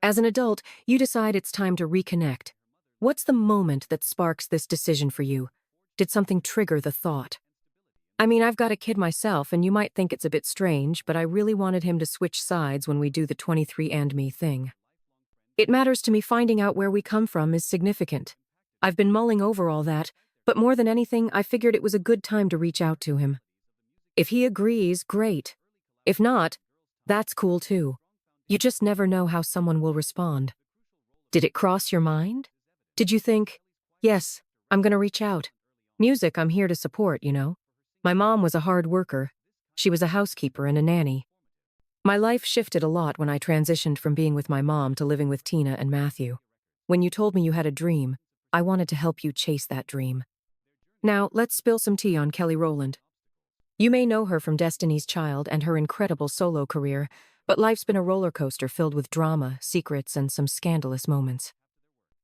As an adult, you decide it's time to reconnect. What's the moment that sparks this decision for you? Did something trigger the thought? I mean, I've got a kid myself, and you might think it's a bit strange, but I really wanted him to switch sides when we do the 23andMe thing. It matters to me finding out where we come from is significant. I've been mulling over all that, but more than anything, I figured it was a good time to reach out to him. If he agrees, great. If not, that's cool too. You just never know how someone will respond. Did it cross your mind? Did you think, yes, I'm gonna reach out? Music, I'm here to support, you know? My mom was a hard worker. She was a housekeeper and a nanny. My life shifted a lot when I transitioned from being with my mom to living with Tina and Matthew. When you told me you had a dream, I wanted to help you chase that dream. Now, let's spill some tea on Kelly Rowland. You may know her from Destiny's Child and her incredible solo career, but life's been a roller coaster filled with drama, secrets, and some scandalous moments.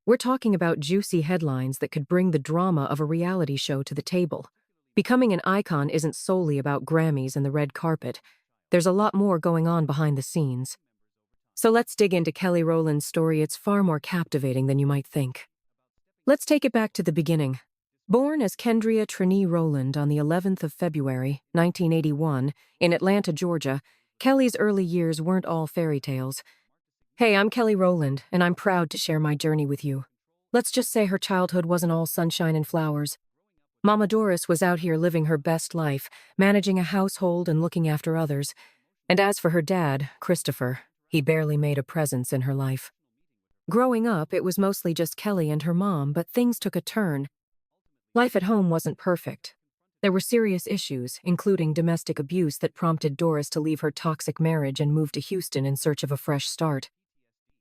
We're talking about juicy headlines that could bring the drama of a reality show to the table. Becoming an icon isn't solely about Grammys and the red carpet. There's a lot more going on behind the scenes. So let's dig into Kelly Rowland's story. It's far more captivating than you might think. Let's take it back to the beginning. Born as Kendria Trinee Rowland on the 11th of February, 1981, in Atlanta, Georgia, Kelly's early years weren't all fairy tales. Hey, I'm Kelly Rowland, and I'm proud to share my journey with you. Let's just say her childhood wasn't all sunshine and flowers. Mama Doris was out here living her best life, managing a household and looking after others. And as for her dad, Christopher, he barely made a presence in her life. Growing up, it was mostly just Kelly and her mom, but things took a turn. Life at home wasn't perfect. There were serious issues, including domestic abuse that prompted Doris to leave her toxic marriage and move to Houston in search of a fresh start.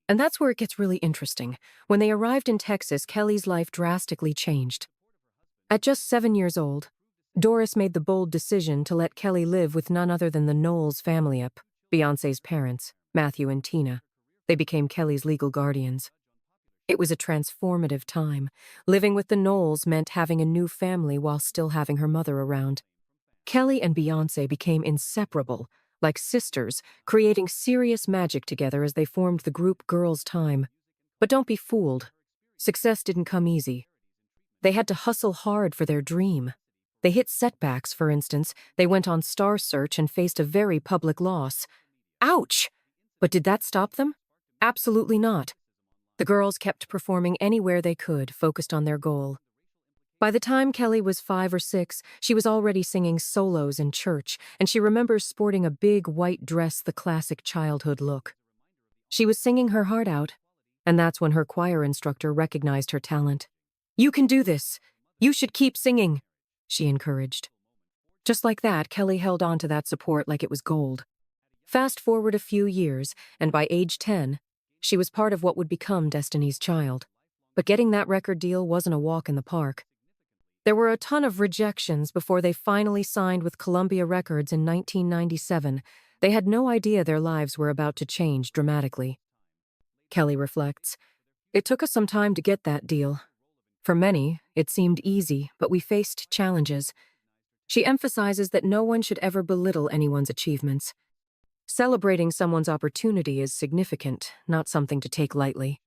And that's where it gets really interesting. When they arrived in Texas, Kelly's life drastically changed. At just 7 years old, Doris made the bold decision to let Kelly live with none other than the Knowles family up, Beyoncé's parents, Matthew and Tina. They became Kelly's legal guardians. It was a transformative time. Living with the Knowles meant having a new family while still having her mother around. Kelly and Beyoncé became inseparable, like sisters, creating serious magic together as they formed the group Girls' Time. But don't be fooled. Success didn't come easy. They had to hustle hard for their dream. They hit setbacks, for instance. They went on Star Search and faced a very public loss. Ouch! But did that stop them? Absolutely not. The girls kept performing anywhere they could, focused on their goal. By the time Kelly was 5 or 6, she was already singing solos in church, and she remembers sporting a big white dress, the classic childhood look. She was singing her heart out, and that's when her choir instructor recognized her talent. "You can do this. You should keep singing," she encouraged. Just like that, Kelly held on to that support like it was gold. Fast forward a few years, and by age 10, she was part of what would become Destiny's Child. But getting that record deal wasn't a walk in the park. There were a ton of rejections before they finally signed with Columbia Records in 1997. They had no idea their lives were about to change dramatically. Kelly reflects, "It took us some time to get that deal. For many, it seemed easy, but we faced challenges." She emphasizes that no one should ever belittle anyone's achievements. Celebrating someone's opportunity is significant, not something to take lightly.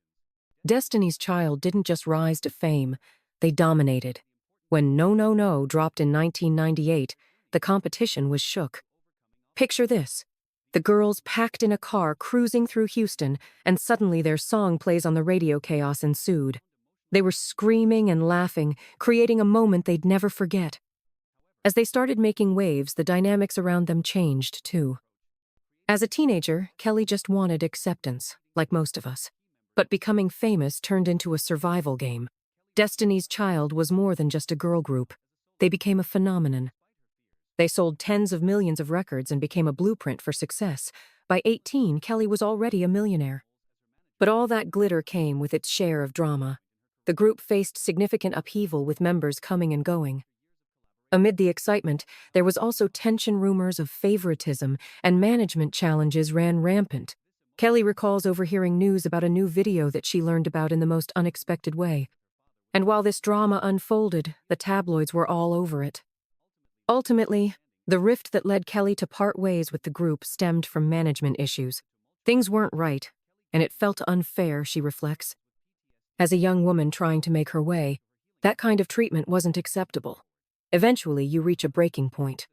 Destiny's Child didn't just rise to fame, they dominated. When No No No dropped in 1998, the competition was shook. Picture this. The girls packed in a car cruising through Houston, and suddenly their song plays on the radio. Chaos ensued. They were screaming and laughing, creating a moment they'd never forget. As they started making waves, the dynamics around them changed, too. As a teenager, Kelly just wanted acceptance, like most of us. But becoming famous turned into a survival game. Destiny's Child was more than just a girl group. They became a phenomenon. They sold tens of millions of records and became a blueprint for success. By 18, Kelly was already a millionaire. But all that glitter came with its share of drama. The group faced significant upheaval with members coming and going. Amid the excitement, there was also tension. Rumors of favoritism and management challenges ran rampant. Kelly recalls overhearing news about a new video that she learned about in the most unexpected way. And while this drama unfolded, the tabloids were all over it. Ultimately, the rift that led Kelly to part ways with the group stemmed from management issues. Things weren't right. and it felt unfair, she reflects. As a young woman trying to make her way, that kind of treatment wasn't acceptable. Eventually, you reach a breaking point.